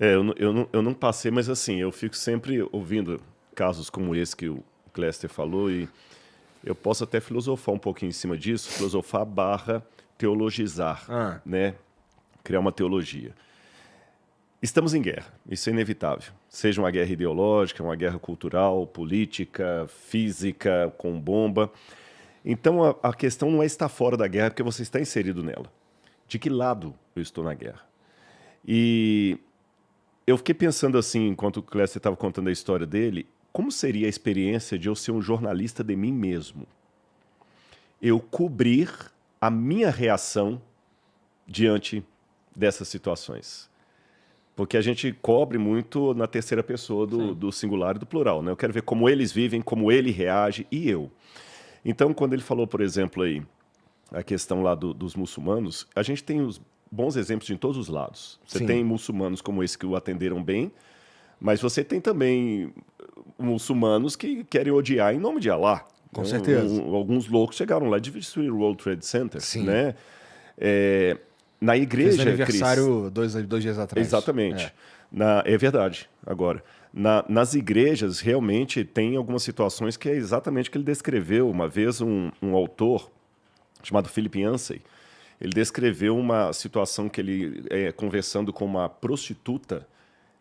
Eu não passei, mas assim, eu fico sempre ouvindo casos como esse que o Cléster falou e eu posso até filosofar um pouquinho em cima disso, filosofar barra teologizar, Ah. né? Criar uma teologia. Estamos em guerra, isso é inevitável. Seja uma guerra ideológica, uma guerra cultural, política, física, com bomba. Então a questão não é estar fora da guerra, porque você está inserido nela. De que lado eu estou na guerra? E eu fiquei pensando assim, enquanto o Cléster estava contando a história dele, como seria a experiência de eu ser um jornalista de mim mesmo? Eu cobrir a minha reação diante dessas situações. Porque a gente cobre muito na terceira pessoa do singular e do plural, né? Eu quero ver como eles vivem, como ele reage e eu. Então, quando ele falou, por exemplo, aí, a questão lá dos muçulmanos, a gente tem os bons exemplos de todos os lados. Você Sim. tem muçulmanos como esse que o atenderam bem, mas você tem também muçulmanos que querem odiar em nome de Alá. Com certeza. Alguns loucos chegaram lá de destruir o World Trade Center, Sim. né? Na Fez igreja, aniversário dois dias atrás. Exatamente. É verdade. Agora, nas igrejas, realmente, tem algumas situações que é exatamente o que ele descreveu. Uma vez, um autor chamado Philip Yancey, ele descreveu uma situação que ele, conversando com uma prostituta,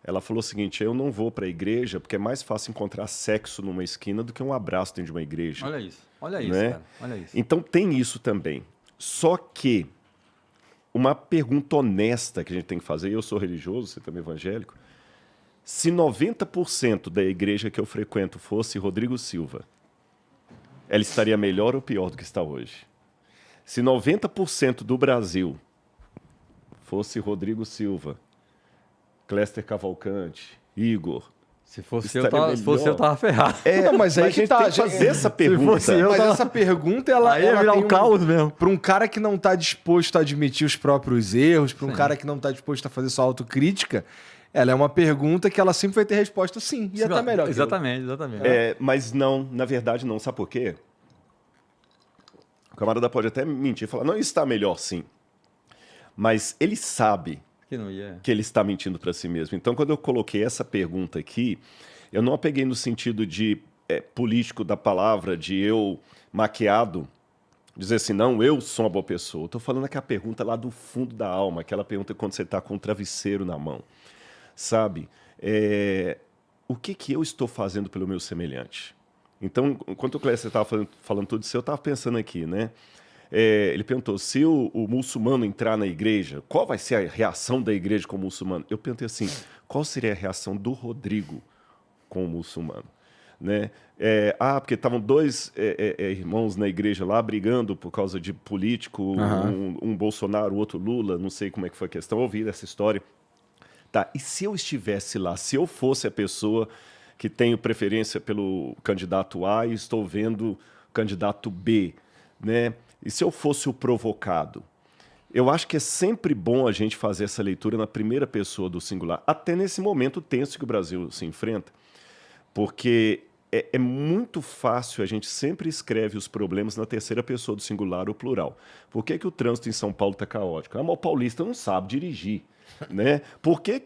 ela falou o seguinte: eu não vou para a igreja porque é mais fácil encontrar sexo numa esquina do que um abraço dentro de uma igreja. Olha isso, Né? cara. Olha isso. Então, tem isso também. Só que uma pergunta honesta que a gente tem que fazer, eu sou religioso, você também é evangélico, se 90% da igreja que eu frequento fosse Rodrigo Silva, ela estaria melhor ou pior do que está hoje? Se 90% do Brasil fosse Rodrigo Silva, Cléster Cavalcante, Igor... Se fosse estaria eu, tava ferrado. Não, mas aí a gente que tá, tem que fazer essa pergunta. fosse eu, Mas essa pergunta, ela Aí ia virar tem um caos mesmo. Para um cara que não está disposto a admitir os próprios erros, para um Sim. cara que não está disposto a fazer sua autocrítica, ela é uma pergunta que ela sempre vai ter resposta sim. E até melhor. Exatamente. Mas não, na verdade não. Sabe por quê? O camarada pode até mentir e falar, não, está melhor sim. Mas ele sabe Que não ia. que ele está mentindo para si mesmo. Então, quando eu coloquei essa pergunta aqui, eu não a peguei no sentido de político da palavra, de eu maquiado, dizer assim, não, eu sou uma boa pessoa. Estou falando aquela pergunta lá do fundo da alma, aquela pergunta quando você está com um travesseiro na mão. Sabe? O que eu estou fazendo pelo meu semelhante? Então, enquanto o Clécio estava falando tudo isso, eu estava pensando aqui, né? Ele perguntou, se o muçulmano entrar na igreja, qual vai ser a reação da igreja com o muçulmano? Eu perguntei assim, qual seria a reação do Rodrigo com o muçulmano? Né? Porque estavam dois irmãos na igreja lá brigando por causa de político, um Bolsonaro, o outro Lula, não sei como é que foi a questão, eu ouvi essa história. Tá, e se eu estivesse lá, se eu fosse a pessoa que tenho preferência pelo candidato A e estou vendo o candidato B, né? E se eu fosse o provocado? Eu acho que é sempre bom a gente fazer essa leitura na primeira pessoa do singular, até nesse momento tenso que o Brasil se enfrenta, porque é muito fácil, a gente sempre escreve os problemas na terceira pessoa do singular ou plural. Por que o trânsito em São Paulo está caótico? Mas o paulista não sabe dirigir. Né? Por que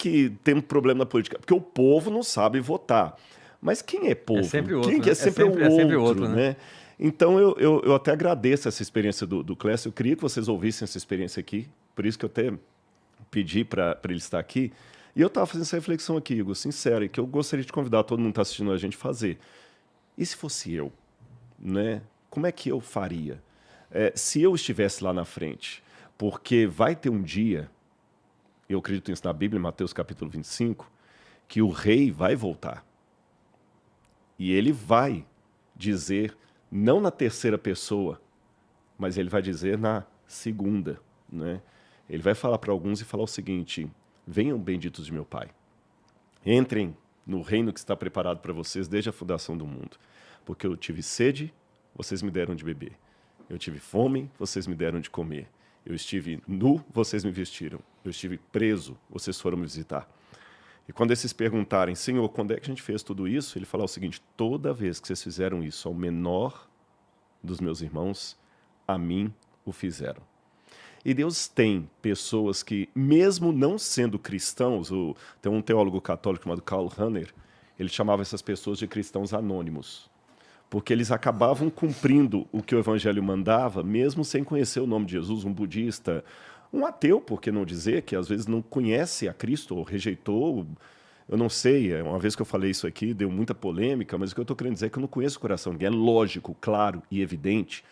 tem um problema na política? Porque o povo não sabe votar. Mas quem é povo? É sempre outro, Quem que né? é sempre o É sempre outro, outro, né? Então, eu até agradeço essa experiência do Clécio. Eu queria que vocês ouvissem essa experiência aqui. Por isso que eu até pedi para ele estar aqui. E eu estava fazendo essa reflexão aqui, Igor, sincera, que eu gostaria de convidar todo mundo que está assistindo a gente a fazer. E se fosse eu? Né? Como é que eu faria? Se eu estivesse lá na frente? Porque vai ter um dia, eu acredito nisso na Bíblia, em Mateus capítulo 25, que o rei vai voltar. E ele vai dizer, não na terceira pessoa, mas ele vai dizer na segunda. Né? Ele vai falar para alguns e falar o seguinte, venham benditos de meu Pai, entrem no reino que está preparado para vocês desde a fundação do mundo. Porque eu tive sede, vocês me deram de beber. Eu tive fome, vocês me deram de comer. Eu estive nu, vocês me vestiram. Eu estive preso, vocês foram me visitar. E quando esses perguntarem, Senhor, quando é que a gente fez tudo isso? Ele falar o seguinte, toda vez que vocês fizeram isso ao menor dos meus irmãos, a mim o fizeram. E Deus tem pessoas que, mesmo não sendo cristãos, tem um teólogo católico chamado Karl Rahner, ele chamava essas pessoas de cristãos anônimos, porque eles acabavam cumprindo o que o evangelho mandava, mesmo sem conhecer o nome de Jesus. Um budista, um ateu, por que não dizer, que às vezes não conhece a Cristo ou rejeitou. Eu não sei, uma vez que eu falei isso aqui, deu muita polêmica, mas o que eu estou querendo dizer é que eu não conheço o coração de ninguém. É lógico, claro e evidente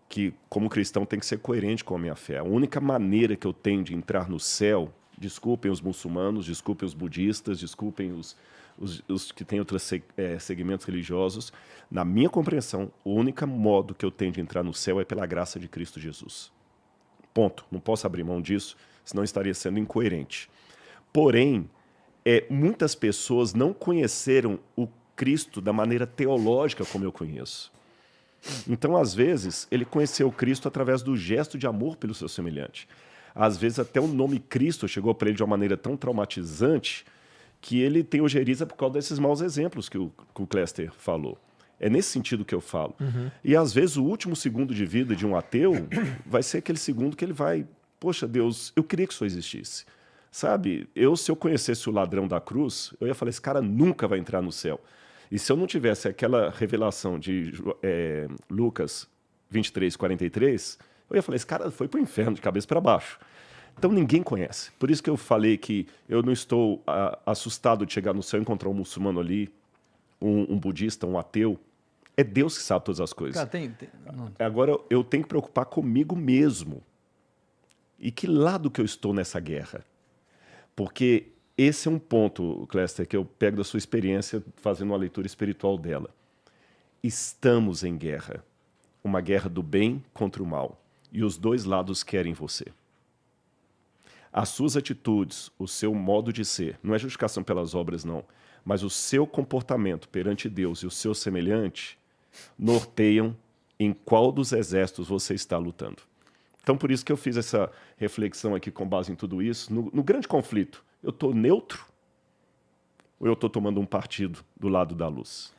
que, como cristão, tem que ser coerente com a minha fé. A única maneira que eu tenho de entrar no céu, desculpem os muçulmanos, desculpem os budistas, desculpem os que têm outros segmentos religiosos, na minha compreensão, o único modo que eu tenho de entrar no céu é pela graça de Cristo Jesus. Ponto. Não posso abrir mão disso, senão estaria sendo incoerente. Porém, muitas pessoas não conheceram o Cristo da maneira teológica como eu conheço. Então, às vezes, ele conheceu Cristo através do gesto de amor pelo seu semelhante. Às vezes, até o nome Cristo chegou para ele de uma maneira tão traumatizante que ele tem ojeriza por causa desses maus exemplos que o Cléster falou. É nesse sentido que eu falo. E, às vezes, o último segundo de vida de um ateu vai ser aquele segundo que ele vai... Poxa, Deus, eu queria que isso existisse. Sabe, se eu conhecesse o ladrão da cruz, eu ia falar, esse cara nunca vai entrar no céu. E se eu não tivesse aquela revelação de Lucas 23, 43, eu ia falar, esse cara foi para o inferno de cabeça para baixo. Então ninguém conhece. Por isso que eu falei que eu não estou assustado de chegar no céu e encontrar um muçulmano ali, um budista, um ateu. É Deus que sabe todas as coisas. Cara, Agora eu tenho que preocupar comigo mesmo. E que lado que eu estou nessa guerra? Porque esse é um ponto, Cléster, que eu pego da sua experiência fazendo uma leitura espiritual dela. Estamos em guerra. Uma guerra do bem contra o mal. E os dois lados querem você. As suas atitudes, o seu modo de ser, não é justificação pelas obras, não, mas o seu comportamento perante Deus e o seu semelhante norteiam em qual dos exércitos você está lutando. Então, por isso que eu fiz essa reflexão aqui com base em tudo isso. No grande conflito, eu estou neutro ou eu estou tomando um partido do lado da luz?